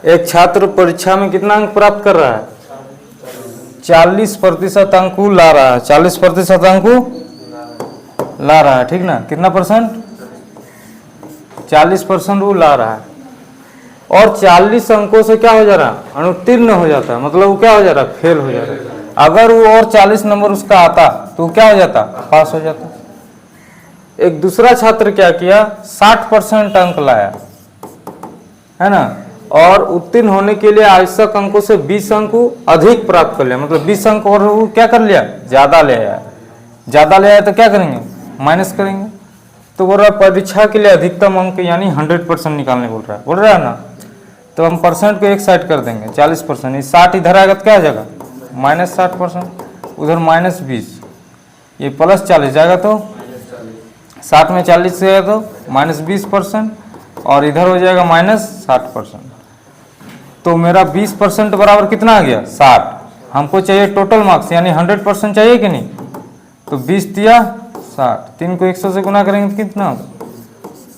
एक छात्र परीक्षा में कितना अंक प्राप्त कर रहा है? 40% अंक ला रहा है। 40% अंक ला रहा है, ठीक ना? कितना परसेंट? 40% वो ला रहा है। और 40 अंकों से क्या हो जा रहा है? अनुत्तीर्ण हो जाता है। मतलब वो क्या हो जा रहा है? फेल हो जा रहा है। अगर वो और 40 नंबर उसका आता तो वो क्या हो जाता? पास हो जाता। एक दूसरा छात्र क्या किया? 60% अंक लाया, है ना? और उत्तीर्ण होने के लिए आवश्यक अंकों से 20 अंक अधिक प्राप्त कर लिया। मतलब 20 अंक और वो क्या कर लिया? ज्यादा ले आया। ज्यादा ले आया तो क्या करेंगे? माइनस करेंगे। तो बोल रहा है परीक्षा के लिए अधिकतम अंक यानी 100% निकालने बोल रहा है ना? तो हम परसेंट को एक साइड कर देंगे, 40%। 60 इधर आएगा तो क्या आ जाएगा? -60%। उधर -20, ये +40 जाएगा तो 60 में 40 से तो -20%, और इधर हो जाएगा -60%। तो मेरा 20% बराबर कितना आ गया? 60। हमको चाहिए टोटल मार्क्स यानी 100% चाहिए कि नहीं? तो 20 दिया 60, 3 को 100 से गुना करेंगे तो कितना होगा?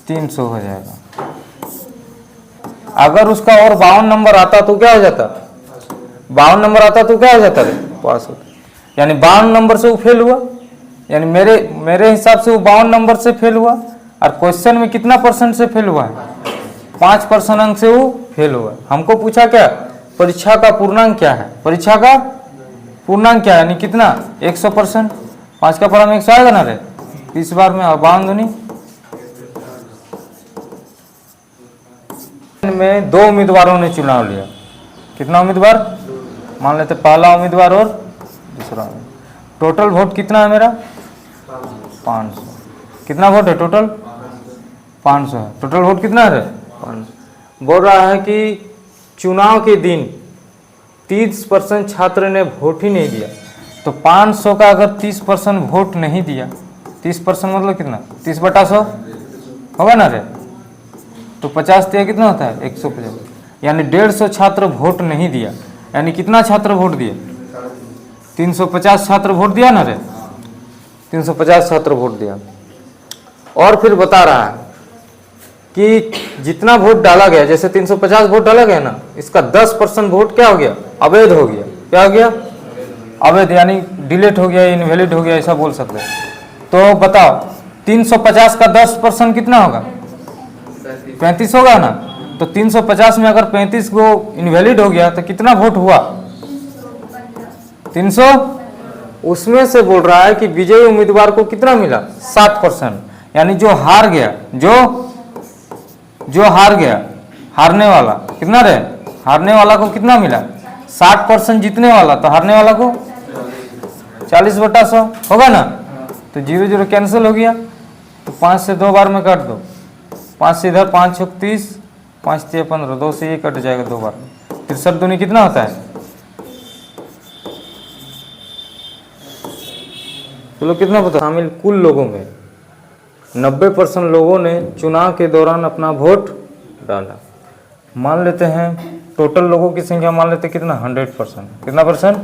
300 हो जाएगा। अगर उसका और 52 नंबर आता तो क्या हो जाता? 52 नंबर आता तो क्या हो जाता? पास होता। यानी 52 नंबर से वो फेल हुआ। यानी मेरे हिसाब से वो 52 नंबर से फेल हुआ। और क्वेश्चन में कितना परसेंट से फेल हुआ है? 5% अंक से वो फेल हुआ। हमको पूछा क्या? परीक्षा का पूर्णांक क्या है? परीक्षा का पूर्णांक क्या है? यानी कितना? 100%। 5 का पढ़ा में 100 आएगा ना रे? 30 बार में 52 दूनी में 2 उम्मीदवारों ने चुनाव लिया। कितना उम्मीदवार? मान लेते पहला उम्मीदवार और दूसरा। टोटल वोट कितना है मेरा? 500। कितना वोट है टोटल? 500 है। टोटल वोट कितना है? 500। बोल रहा है कि चुनाव के दिन 30% छात्र ने वोट ही नहीं दिया। तो 500 का अगर 30% वोट नहीं दिया, 30% मतलब कितना? 30/100 होगा ना रे? तो 50 दिया कितना होता है? 150। यानी 150 छात्र वोट नहीं दिया। यानी कितना छात्र वोट दिए? 350 छात्र वोट दिया ना रे? 350 छात्र वोट दिया। और फिर बता रहा है कि जितना वोट डाला गया, जैसे 350 वोट डाला गया ना, इसका 10% वोट क्या हो गया? अवैध हो गया। क्या हो गया? अवैध, यानी डिलीट हो गया, इनवैलिड हो गया, ऐसा बोल सकते हैं। तो बताओ 350 का 10% कितना होगा? 35 होगा ना? तो 350 में अगर 35 को इनवैलिड हो गया तो कितना वोट हुआ? 300। उसमें से बोल रहा है कि विजयी उम्मीदवार को कितना मिला? 60%। यानी जो हार गया, जो हार गया, हारने वाला कितना रहे? हारने वाला को कितना मिला? 60%। जीतने वाला तो हारने वाला को 40/100 होगा ना? तो 0 0 कैंसिल हो गया। तो 5 से 2 बार में काट दो। 5 से इधर 5 6 30, 5 3 15, 2 से ये कट जाएगा 2 बार। 63 दूनी कितना होता है? चलो कितना पता? शामिल कुल लोगों में 90% लोगों ने चुनाव के दौरान अपना वोट डाला। मान लेते हैं टोटल लोगों की संख्या मान लेते हैं कितना? 100%। कितना परसेंट?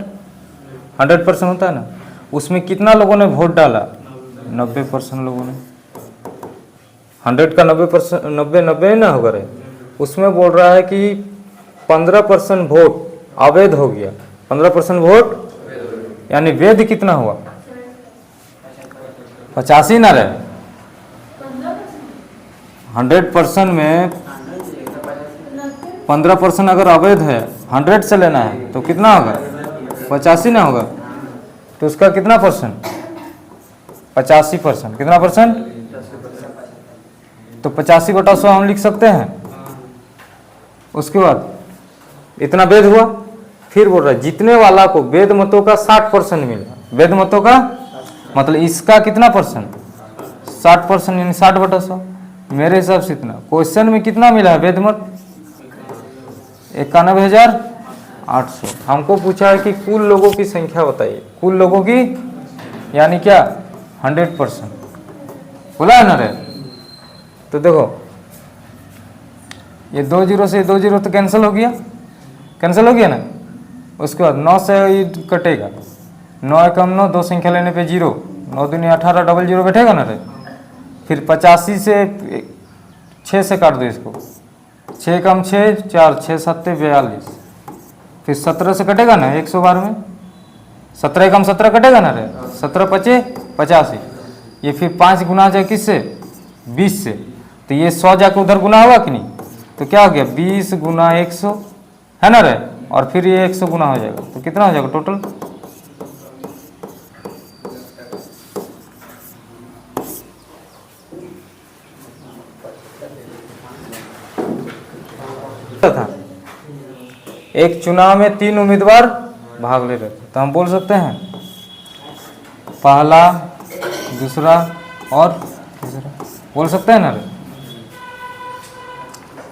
100% होता है ना? उसमें कितना लोगों ने वोट डाला? 90% लोगों ने। 100 का 90%, 90 ना होगा रे? उसमें बोल रहा है कि 15% वोट अवैध हो गया। 15% वोट यानी वैध कितना हुआ? 85 ना रहे? 100% में 15% अगर अवैध है, 100 से लेना है तो कितना होगा? 85 ना होगा? तो उसका कितना परसेंट? 85%। कितना परसेंट? तो 85/100 हम लिख सकते हैं। उसके बाद इतना वैध हुआ। फिर बोल रहा है जीतने वाला को वैध मतों का 60% मिला। वैध मतों का मतलब इसका कितना परसेंट? 60%, यानी 60/100। मेरे हिसाब से इतना। क्वेश्चन में कितना मिला है वैध मत? 91,800। हमको पूछा है कि कुल लोगों की संख्या बताइए। कुल लोगों की यानी क्या? 100% बोला है ना रे? तो देखो ये 2 0 से 2 0 तो कैंसिल हो गया। कैंसिल हो गया ना? उसके बाद 9 से ये कटेगा। 9 एकम 9, 2 संख्या लेने पे 0, 9 दूनी 18, डबल 0 बैठेगा ना रे? फिर 85 से 6 से काट दो इसको, 6 कम 6 4, 6 7 42, फिर 17 से कटेगा ना 112 में, 17 कम 17 कटेगा ना रे, 17 पचे 85, ये फिर 5 गुना जाए किससे 20 से, तो ये 100 जाके उधर गुना होगा कि नहीं, तो क्या हो गया 20 गुना 100 है ना रे, और फिर ये 100 गुना हो जाएगा, तो कितना हो जाएगा टोटल, था एक चुनाव में 3 उम्मीदवार भाग ले रहे थे, तो हम बोल सकते हैं पहला, दूसरा और तीसरा, बोल सकते हैं ना रे।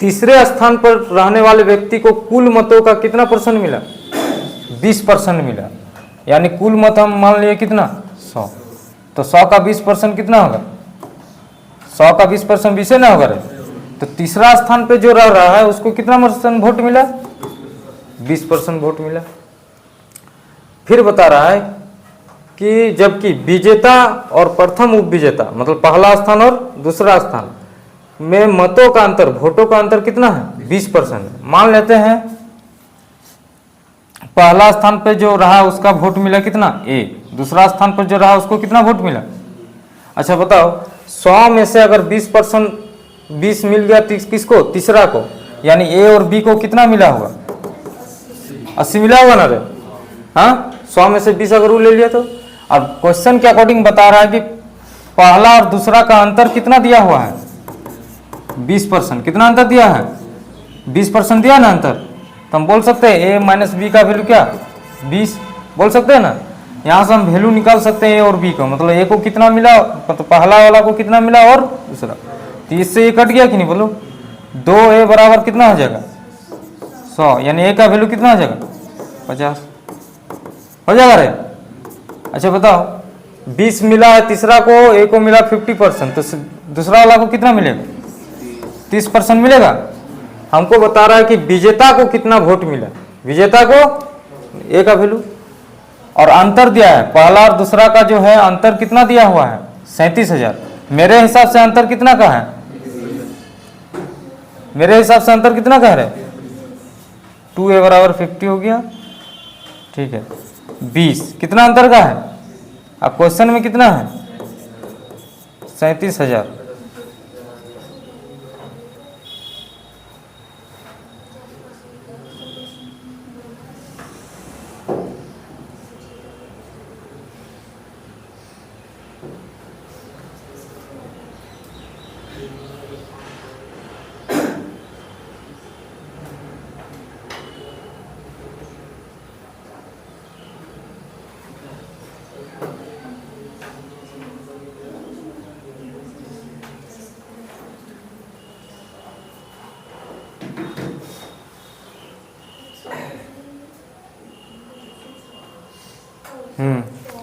तीसरे स्थान पर रहने वाले व्यक्ति को कुल मतों का कितना परसेंट मिला, 20% मिला, यानी कुल मत हम मान लिए कितना 100, तो 100 का 20% कितना होगा, 100 का 20% 20 ना होगा रे, तो तीसरा स्थान पे जो रह रहा है उसको कितना परसेंट वोट मिला, 20% वोट मिला। फिर बता रहा है कि जबकि विजेता और प्रथम उपविजेता मतलब पहला स्थान और दूसरा स्थान में मतों का अंतर, वोटों का अंतर कितना है 20%। मान लेते हैं पहला स्थान पे जो रहा उसका वोट मिला कितना A, दूसरा स्थान पर जो रहा उसको कितना वोट मिला। अच्छा बताओ 100 में से अगर 20% 20 मिल गया किसको, तीसरा को, यानी A और B को कितना मिला होगा, 80 मिला होगा ना रे, हाँ 100 में से 20 अगर वो ले लिया तो। अब क्वेश्चन के अकॉर्डिंग बता रहा है कि पहला और दूसरा का अंतर कितना दिया हुआ है 20%, कितना अंतर दिया है 20% दिया ना अंतर, तो हम बोल सकते हैं A माइनस बी का वैल्यू क्या 20, बोल सकते हैं ना। यहाँ से हम वैल्यू निकाल सकते हैं A और B का, मतलब A को कितना मिला, मतलब पहला वाला को कितना मिला और दूसरा, तो इससे ये कट गया कि नहीं बोलो, 2A बराबर कितना हो जाएगा 100, यानी A का वैल्यू कितना हो जाएगा 50 हो जाएगा रे। अच्छा बताओ 20 मिला है तीसरा को, A को मिला 50%, तो दूसरा वाला को कितना मिलेगा 30% मिलेगा। हमको बता रहा है कि विजेता को कितना वोट मिला, विजेता को A का वैल्यू, और अंतर दिया है पहला और दूसरा का जो है अंतर कितना दिया हुआ है 37,000। मेरे हिसाब से अंतर कितना का है, मेरे हिसाब से अंतर कितना का है 2A बराबर 50 हो गया, ठीक है 20 कितना अंतर का है, अब क्वेश्चन में कितना है 37,000।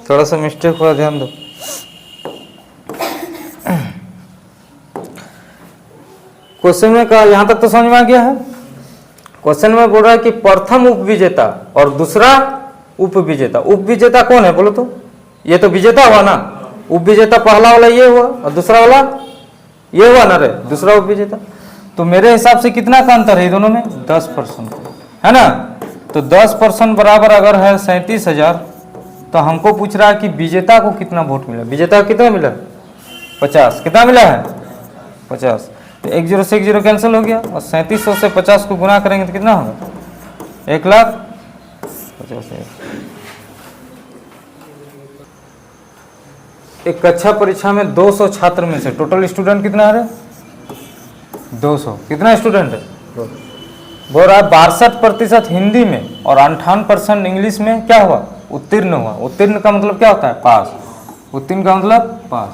थोड़ा सा मिस्टेक हुआ, ध्यान दो। क्वेश्चन में कहा, यहां तक तो समझ में आ गया है। क्वेश्चन में बोल रहा है कि प्रथम उपविजेता और दूसरा उपविजेता, उपविजेता कौन है बोलो तो, ये तो विजेता हुआ ना, उपविजेता पहला वाला ये हुआ और दूसरा वाला ये हुआ ना रे, दूसरा उपविजेता। तो मेरे हिसाब से कितना का अंतर है दोनों में 10% है ना, तो 10% बराबर अगर है 37,000, तो हमको पूछ रहा है कि विजेता को कितना वोट मिला, विजेता को कितना मिला 50, कितना मिला है 50, तो 1 0 से 1 0 कैंसिल हो गया, और 3700 से 50 को गुना करेंगे तो कितना होगा 1,50,000। एक कक्षा परीक्षा में 200 छात्र में से टोटल स्टूडेंट कितना है 200, कितना स्टूडेंट है बोल रहा है 62% हिंदी में और 58% इंग्लिश में क्या हुआ उत्तीर्ण हुआ। उत्तीर्ण का मतलब क्या होता है पास, उत्तीर्ण का मतलब पास।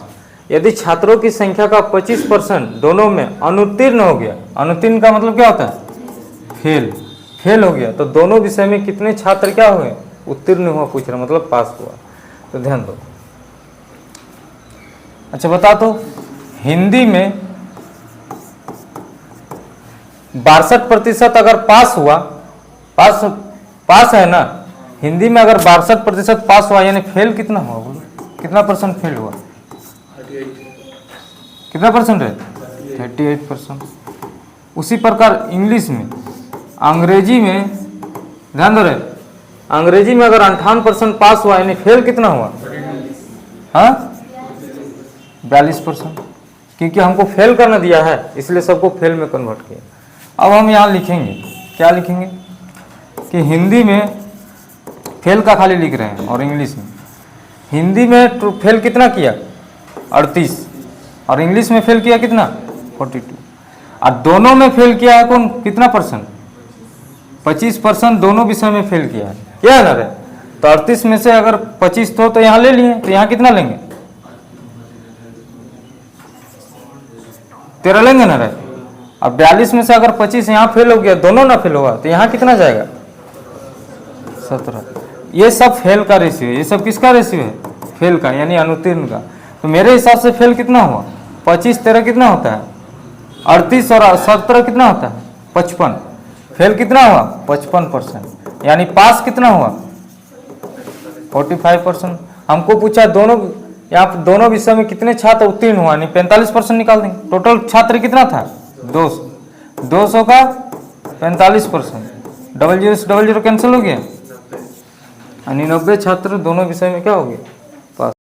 यदि छात्रों की संख्या का 25% दोनों में अनुत्तीर्ण हो गया, अनुत्तीर्ण का मतलब क्या होता है फेल, फेल हो गया, तो दोनों विषय में कितने छात्र क्या हुए उत्तीर्ण हुआ पूछ रहा, मतलब पास हुआ। तो ध्यान दो। अच्छा बता तो हिंदी में 62% अगर पास हुआ, पास है ना, हिंदी में अगर 62% पास हुआ यानी फेल कितना हुआ बोलो, कितना परसेंट फेल हुआ, कितना परसेंट है 38%। उसी प्रकार इंग्लिश में, अंग्रेजी में ध्यान दो रहे, अंग्रेजी में अगर 58% पास हुआ यानी फेल कितना हुआ? हाँ 42%, क्योंकि हमको फेल करना दिया है इसलिए सबको फेल में कन्वर्ट किया। अब हम यहाँ लिखेंगे, क्या लिखेंगे कि हिंदी में फेल का खाली लिख रहे हैं और इंग्लिश में, हिंदी में फेल कितना किया 38 और इंग्लिश में फेल किया कितना 42, और दोनों में फेल किया है कौन कितना परसेंट 25% दोनों विषय में फेल किया है, क्या है ना रे? तो 38 में से अगर 25 तो यहाँ ले लिए, तो यहाँ कितना लेंगे 13 लेंगे ना रे। अब 42 में से अगर 25 यहाँ फेल हो गया, दोनों ना फेल होगा, तो यहाँ कितना जाएगा 17। ये सब फेल का रेशियो है, ये सब किसका रेशियो है? फेल का, यानी अनुत्तीर्ण का। तो मेरे हिसाब से फेल कितना हुआ 25 13 कितना होता है 38 और 17 कितना होता है 55, फेल कितना हुआ 55%, यानी पास कितना हुआ 45%। हमको पूछा दोनों, यहाँ दोनों विषय में कितने छात्र उत्तीर्ण हुआ, यानी 45% निकाल देंगे। टोटल छात्र कितना था 200 का 45%, 00 से 00 कैंसिल हो गया, यानी 90 छात्र दोनों विषय में क्या हो गया